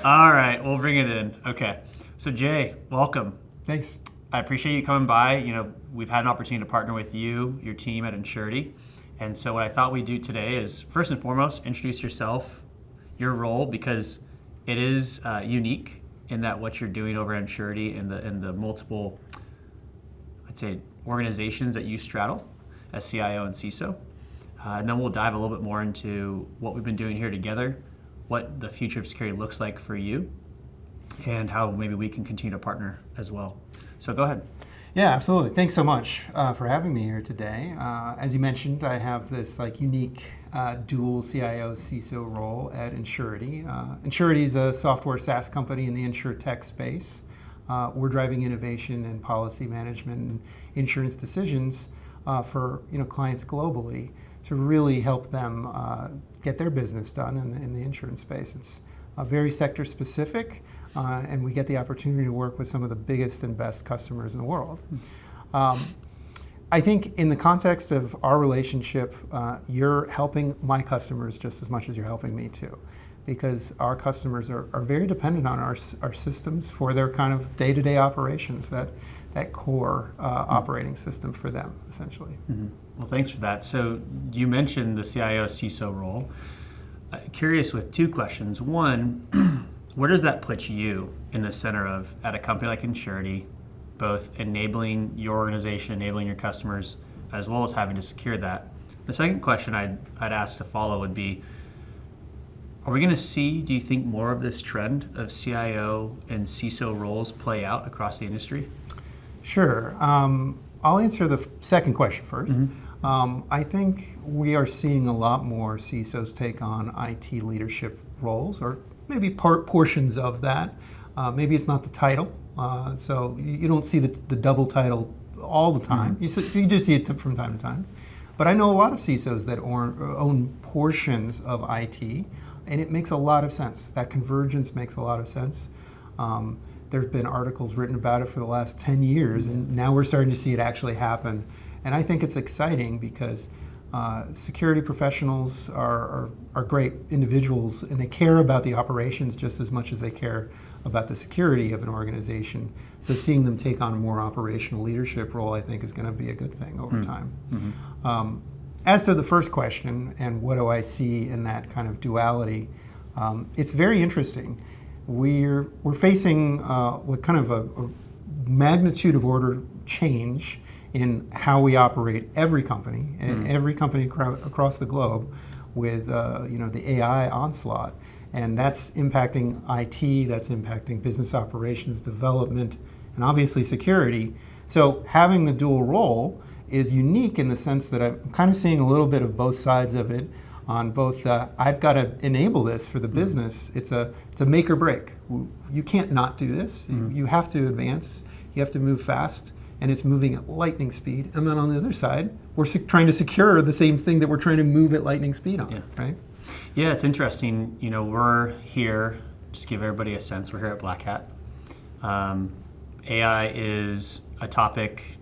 All right, we'll bring it in. Okay. So Jay, welcome. Thanks. I appreciate you coming by. We've had an opportunity to partner with you, your team at Insurity. And so what I thought we'd do today is, first and foremost, introduce yourself, your role, because it is unique in that what you're doing over at Insurity and the multiple, I'd say, organizations that you straddle as CIO and CISO. And then we'll dive a little bit more into what we've been doing here together, what the future of security looks like for you, and how maybe we can continue to partner as well. So go ahead. Yeah, absolutely. Thanks so much for having me here today. As you mentioned, I have this unique dual CIO CISO role at Insurity. Insurity is a software SaaS company in the insurtech space. We're driving innovation and policy management and insurance decisions for clients globally to really help them get their business done in the insurance space. It's very sector specific, and we get the opportunity to work with some of the biggest and best customers in the world. I think in the context of our relationship, you're helping my customers just as much as you're helping me too, because our customers are very dependent on our systems for their kind of day-to-day operations, that core operating system for them, essentially. Mm-hmm. Well, thanks for that. So you mentioned the CIO CISO role. Curious with two questions. One, where does that put you in the center of, at a company like Insurity, both enabling your organization, enabling your customers, as well as having to secure that? The second question I'd ask to follow would be, are we going to see, do you think, more of this trend of CIO and CISO roles play out across the industry? Sure. I'll answer the second question first. Mm-hmm. I think we are seeing a lot more CISOs take on IT leadership roles, or maybe portions of that. Maybe it's not the title, so you don't see the double title all the time. Mm-hmm. You do see it from time to time. But I know a lot of CISOs that own portions of IT, and it makes a lot of sense. That convergence makes a lot of sense. There have been articles written about it for the last 10 years, and now we're starting to see it actually happen. And I think it's exciting because security professionals are great individuals, and they care about the operations just as much as they care about the security of an organization. So seeing them take on a more operational leadership role, I think, is going to be a good thing over time. Mm-hmm. As to the first question, and what do I see in that kind of duality, it's very interesting. We're facing kind of a magnitude of order change in how we operate every company, and every company across the globe with the AI onslaught. And that's impacting IT, that's impacting business operations, development, and obviously security. So having the dual role is unique in the sense that I'm kind of seeing a little bit of both sides of it. On both, I've got to enable this for the business. It's a make or break. You can't not do this. You have to advance. You have to move fast, and it's moving at lightning speed. And then on the other side, we're trying to secure the same thing that we're trying to move at lightning speed on, right? Yeah, it's interesting. We're here, just to give everybody a sense, we're here at Black Hat. AI is a topic,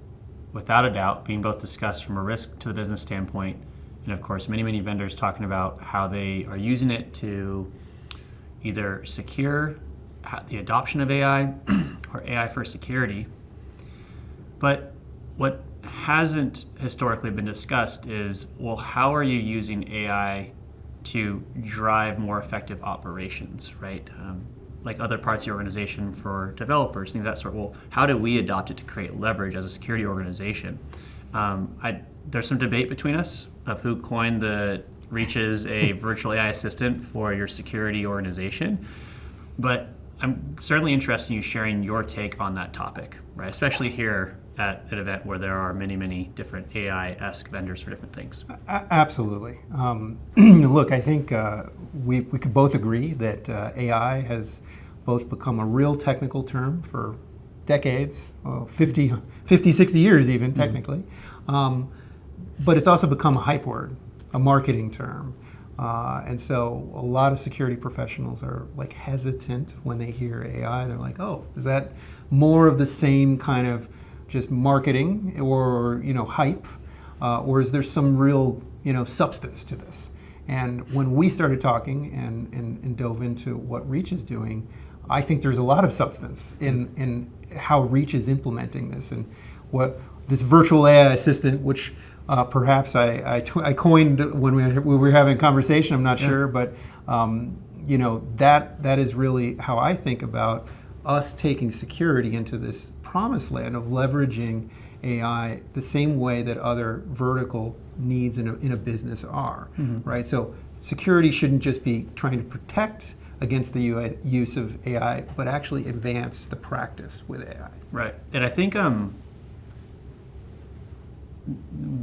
without a doubt, being both discussed from a risk to the business standpoint. And of course, many vendors talking about how they are using it to either secure the adoption of AI or AI for security. But what hasn't historically been discussed is, well, how are you using AI to drive more effective operations, right? Like other parts of the organization for developers, things of that sort. Well, how do we adopt it to create leverage as a security organization? There's some debate between us of who coined the reaches a virtual AI assistant for your security organization. But I'm certainly interested in you sharing your take on that topic, right? Especially here at an event where there are many different AI-esque vendors for different things. Absolutely. Look, I think we could both agree that AI has both become a real technical term for decades, 50, 60 years even, technically. But it's also become a hype word, a marketing term. And so a lot of security professionals are hesitant when they hear AI. They're like, oh, is that more of the same kind of just marketing or hype? Or is there some real substance to this? And when we started talking and dove into what Reach is doing, I think there's a lot of substance in how Reach is implementing this, and what this virtual AI assistant, which perhaps I coined when we were having a conversation, I'm not sure, but that is really how I think about us taking security into this promised land of leveraging AI the same way that other vertical needs in a business are, right? So security shouldn't just be trying to protect against the use of AI, but actually advance the practice with AI. Right. And I think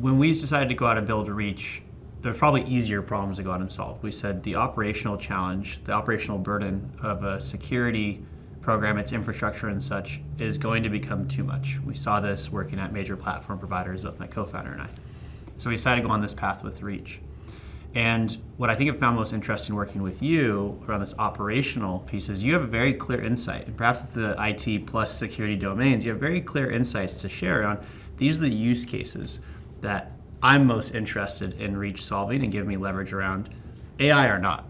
when we decided to go out and build Reach, there's probably easier problems to go out and solve. We said the operational challenge, the operational burden of a security program, its infrastructure and such, is going to become too much. We saw this working at major platform providers with my co-founder and I. So we decided to go on this path with Reach. And what I think I found most interesting working with you around this operational piece is you have a very clear insight, and perhaps it's the IT plus security domains, you have very clear insights to share on these are the use cases that I'm most interested in Reach solving and give me leverage around, AI or not.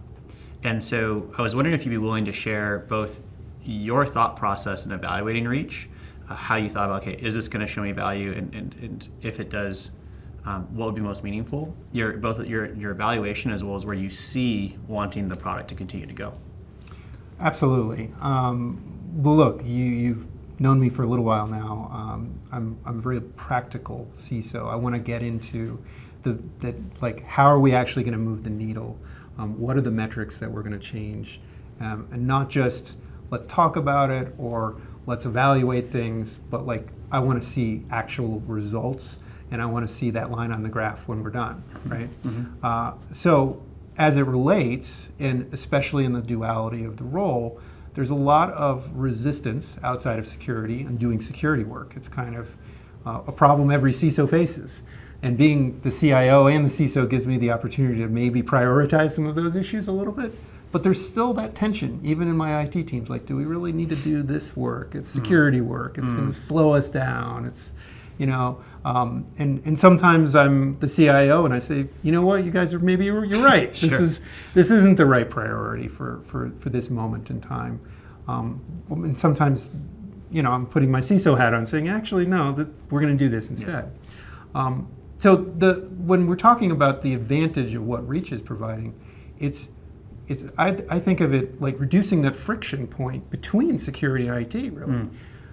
And so I was wondering if you'd be willing to share both your thought process in evaluating Reach, how you thought about, okay, is this going to show me value, and if it does, what would be most meaningful? Both your evaluation as well as where you see wanting the product to continue to go. Absolutely. Well, look, you've known me for a little while now. I'm a very practical CISO. I want to get into how are we actually going to move the needle? What are the metrics that we're going to change? And not just let's talk about it or let's evaluate things, but I want to see actual results, and I want to see that line on the graph when we're done, right? So as it relates, and especially in the duality of the role, there's a lot of resistance outside of security and doing security work. It's kind of a problem every CISO faces. And being the CIO and the CISO gives me the opportunity to maybe prioritize some of those issues a little bit. But there's still that tension, even in my IT teams. Do we really need to do this work? It's security work. It's going to slow us down. It's, and sometimes I'm the CIO and I say, you know what, you guys are you're right. Sure. This isn't the right priority for this moment in time. And sometimes, I'm putting my CISO hat on, saying, actually, no, we're going to do this instead. Yeah. So when we're talking about the advantage of what Reach is providing, I think of it like reducing that friction point between security and IT, really.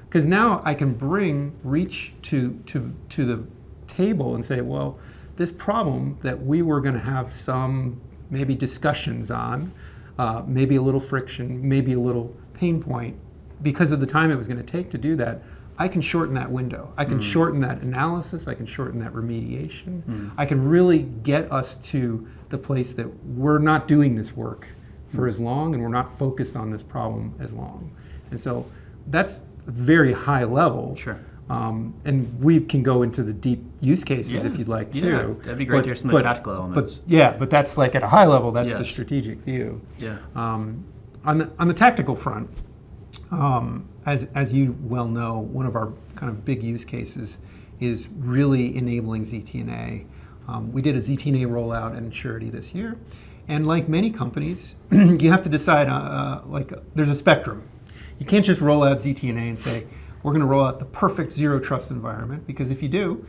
Because now I can bring Reach to the table and say, well, this problem that we were going to have some maybe discussions on, maybe a little friction, maybe a little pain point, because of the time it was going to take to do that, I can shorten that window. I can shorten that analysis. I can shorten that remediation. I can really get us to the place that we're not doing this work for as long, and we're not focused on this problem as long. And so that's a very high level. Sure. And we can go into the deep use cases if you'd like to. Yeah, that'd be great to hear some of the tactical elements. But that's at a high level, that's the Yes. strategic view. Yeah. On the tactical front, as you well know, one of our kind of big use cases is really enabling ZTNA. We did a ZTNA rollout at Insurity this year, and like many companies, you have to decide. There's a spectrum. You can't just roll out ZTNA and say we're going to roll out the perfect zero trust environment, because if you do,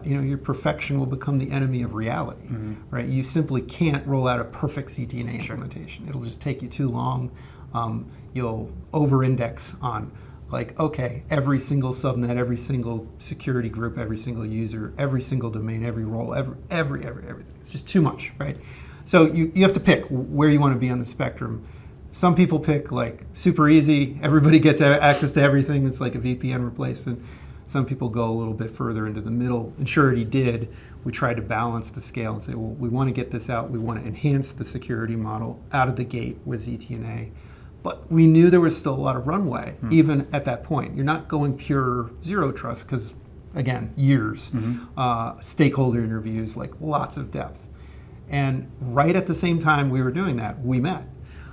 your perfection will become the enemy of reality, right? You simply can't roll out a perfect ZTNA implementation. It'll just take you too long. You'll over-index on every single subnet, every single security group, every single user, every single domain, every role, everything. It's just too much, right? So you have to pick where you want to be on the spectrum. Some people pick super easy, everybody gets access to everything. It's like a VPN replacement. Some people go a little bit further into the middle. Insurity did. We tried to balance the scale and say, well, we want to get this out. We want to enhance the security model out of the gate with ZTNA. But we knew there was still a lot of runway, even at that point. You're not going pure zero trust because, again, years, stakeholder interviews, lots of depth. And right at the same time we were doing that, we met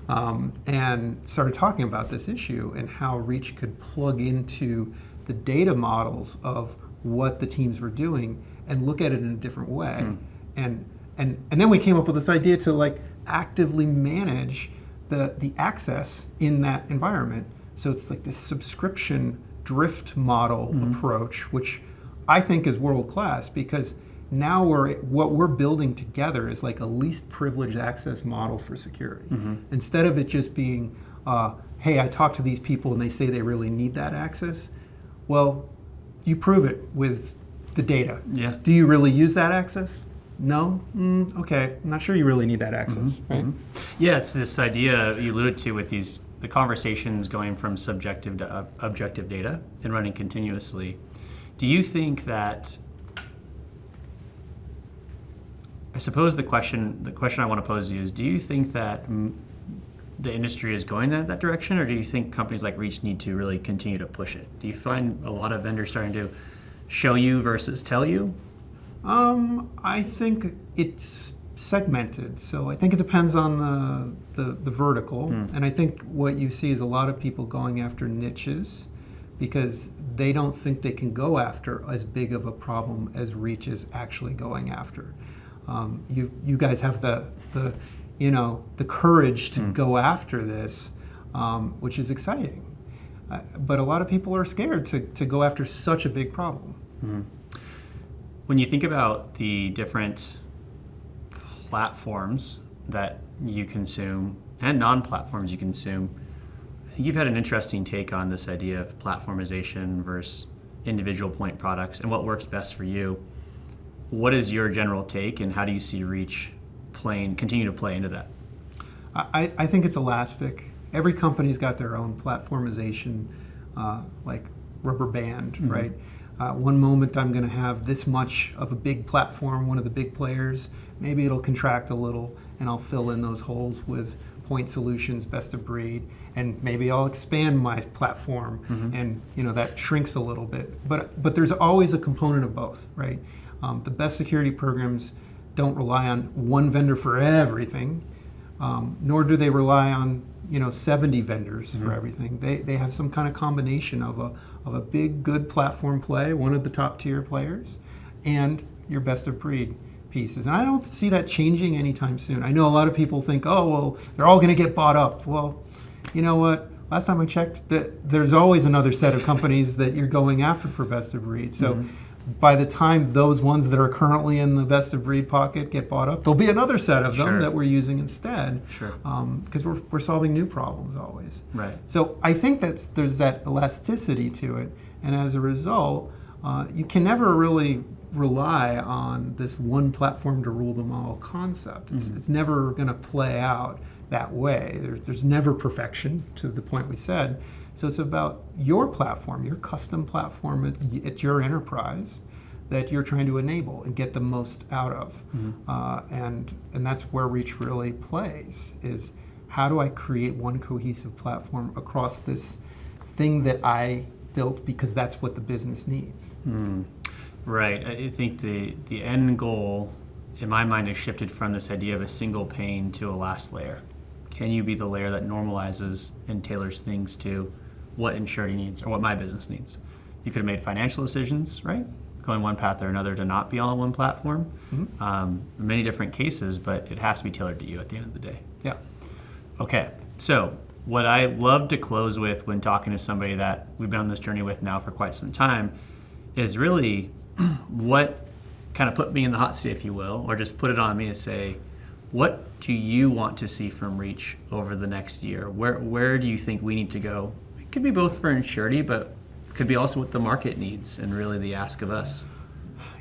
and started talking about this issue and how Reach could plug into the data models of what the teams were doing and look at it in a different way. And and then we came up with this idea to like actively manage the access in that environment. So it's like this subscription drift model approach, which I think is world class, because now what we're building together is like a least privileged access model for security. Instead of it just being, hey, I talk to these people and they say they really need that access. Well, you prove it with the data. Yeah. Do you really use that access? No? Okay, I'm not sure you really need that access, right? Yeah, it's this idea you alluded to with the conversations going from subjective to objective data and running continuously. Do you think that, I suppose the question I want to pose to you is, do you think that the industry is going in that direction, or do you think companies like Reach need to really continue to push it? Do you find a lot of vendors starting to show you versus tell you? I think it's segmented, so I think it depends on the vertical, and I think what you see is a lot of people going after niches because they don't think they can go after as big of a problem as Reach is actually going after. You guys have the courage to go after this, which is exciting. But a lot of people are scared to go after such a big problem. When you think about the different platforms that you consume and non-platforms you consume, I think you've had an interesting take on this idea of platformization versus individual point products and what works best for you. What is your general take, and how do you see Reach continue to play into that? I think it's elastic. Every company's got their own platformization, like rubber band, right? One moment I'm going to have this much of a big platform, one of the big players. Maybe it'll contract a little, and I'll fill in those holes with point solutions, best of breed, and maybe I'll expand my platform, and that shrinks a little bit. But there's always a component of both, right? The best security programs don't rely on one vendor for everything, nor do they rely on 70 vendors for everything. They have some kind of combination of a big, good platform play, one of the top tier players, and your best of breed pieces. And I don't see that changing anytime soon. I know a lot of people think, oh, well, they're all going to get bought up. Well, you know what? Last time I checked, there's always another set of companies that you're going after for best of breed. So by the time those ones that are currently in the best of breed pocket get bought up, there'll be another set of them that we're using instead. Because we're solving new problems always. Right. So I think there's that elasticity to it, and as a result, you can never really rely on this one platform to rule them all concept. It's never going to play out that way. There's never perfection, to the point we said. So it's about your platform, your custom platform at your enterprise that you're trying to enable and get the most out of. And that's where Reach really plays, is how do I create one cohesive platform across this thing that I built because that's what the business needs. Right. I think the end goal, in my mind, has shifted from this idea of a single pane to a last layer. Can you be the layer that normalizes and tailors things to what Insurity needs or what my business needs? You could have made financial decisions, right? Going one path or another to not be on one platform. Many different cases, but it has to be tailored to you at the end of the day. Yeah. Okay. So what I love to close with when talking to somebody that we've been on this journey with now for quite some time is really what kind of put me in the hot seat, if you will, or just put it on me to say, what do you want to see from Reach over the next year? Where do you think we need to go? It could be both for Insurity, but it could be also what the market needs and really the ask of us.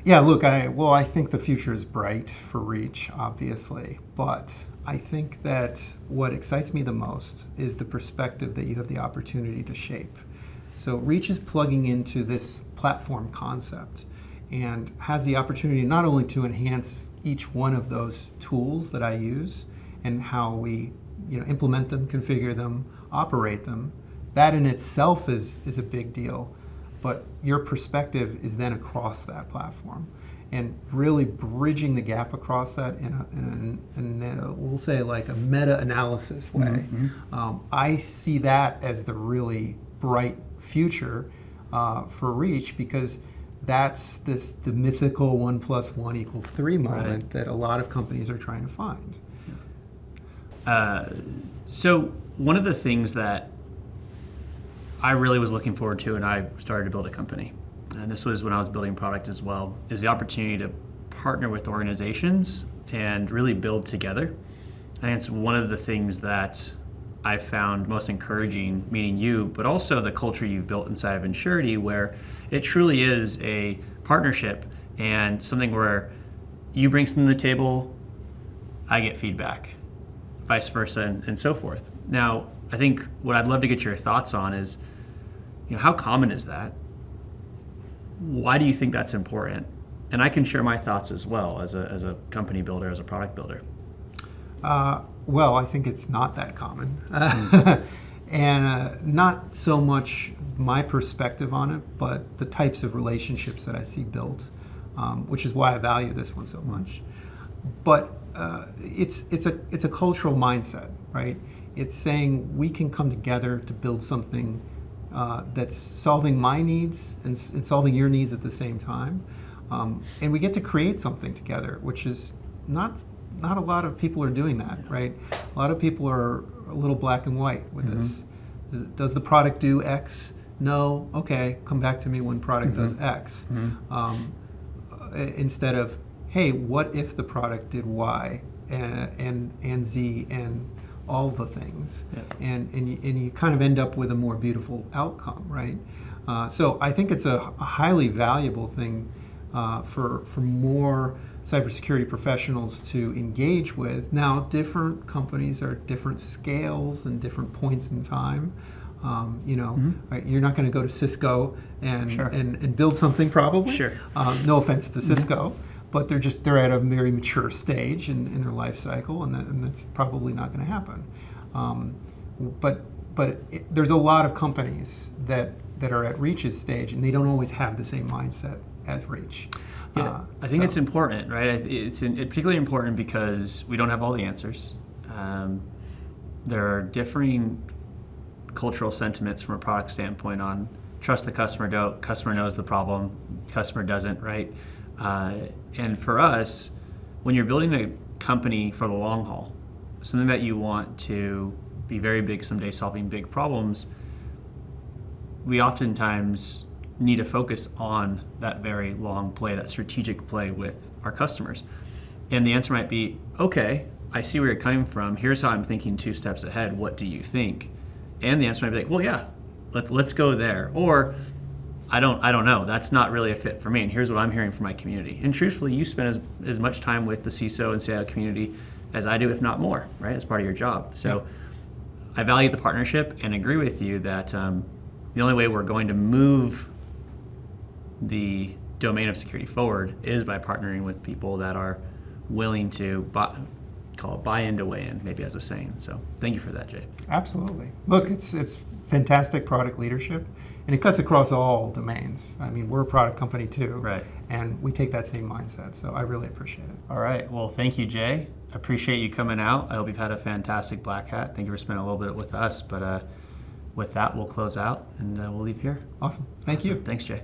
Yeah, look, I think the future is bright for Reach, obviously, but I think that what excites me the most is the perspective that you have the opportunity to shape. So Reach is plugging into this platform concept and has the opportunity not only to enhance each one of those tools that I use and how we implement them, configure them, operate them. That in itself is a big deal, but your perspective is then across that platform and really bridging the gap across that in we'll say like a meta-analysis way. I see that as the really bright future for Reach, because that's the mythical 1 + 1 = 3 moment Right. that a lot of companies are trying to find. So one of the things that I really was looking forward to, and I started to build a company, and this was when I was building product as well, is the opportunity to partner with organizations and really build together. And it's one of the things that I found most encouraging meeting you, but also the culture you've built inside of Insurity, where it truly is a partnership and something where you bring something to the table, I get feedback, vice versa, and so forth. Now, I think what I'd love to get your thoughts on is, how common is that? Why do you think that's important? And I can share my thoughts as well as a company builder, as a product builder. Well, I think it's not that common. And not so much my perspective on it, but the types of relationships that I see built, which is why I value this one so much. But it's a cultural mindset, right? It's saying we can come together to build something that's solving my needs and solving your needs at the same time. And we get to create something together, which is not a lot of people are doing that, right? A lot of people are a little black and white with this. Does the product do X? No. Okay, come back to me when product does X. Instead of, hey, what if the product did Y and Z and all the things? Yeah. And you kind of end up with a more beautiful outcome, right? So I think it's a highly valuable thing for more cybersecurity professionals to engage with. Now, different companies are at different scales and different points in time. Right? You're not going to go to Cisco and build something, probably. Sure. No offense to Cisco, but they're at a very mature stage in their life cycle, and that's probably not going to happen. But there's a lot of companies that are at Reach's stage, and they don't always have the same mindset as Reach. Yeah, I think it's important, right? It's particularly important because we don't have all the answers. There are differing cultural sentiments from a product standpoint on trust the customer, customer knows the problem, customer doesn't, right? And for us, when you're building a company for the long haul, something that you want to be very big someday, solving big problems, we oftentimes need to focus on that very long play, that strategic play with our customers. And the answer might be, okay, I see where you're coming from. Here's how I'm thinking 2 steps ahead. What do you think? And the answer might be like, well, yeah, let's go there. Or I don't know. That's not really a fit for me. And here's what I'm hearing from my community. And truthfully, you spend as much time with the CISO and CIO community as I do, if not more, right? As part of your job. So I value the partnership and agree with you that the only way we're going to move the domain of security forward is by partnering with people that are willing to buy in to weigh in, maybe as a saying. So thank you for that, Jay. Absolutely. Look, it's fantastic product leadership, and it cuts across all domains. I mean, we're a product company too, Right. And we take that same mindset. So I really appreciate it. All right. Well, thank you, Jay. Appreciate you coming out. I hope you've had a fantastic Black Hat. Thank you for spending a little bit with us. But with that, we'll close out and we'll leave here. Awesome. Thank you. Thanks, Jay.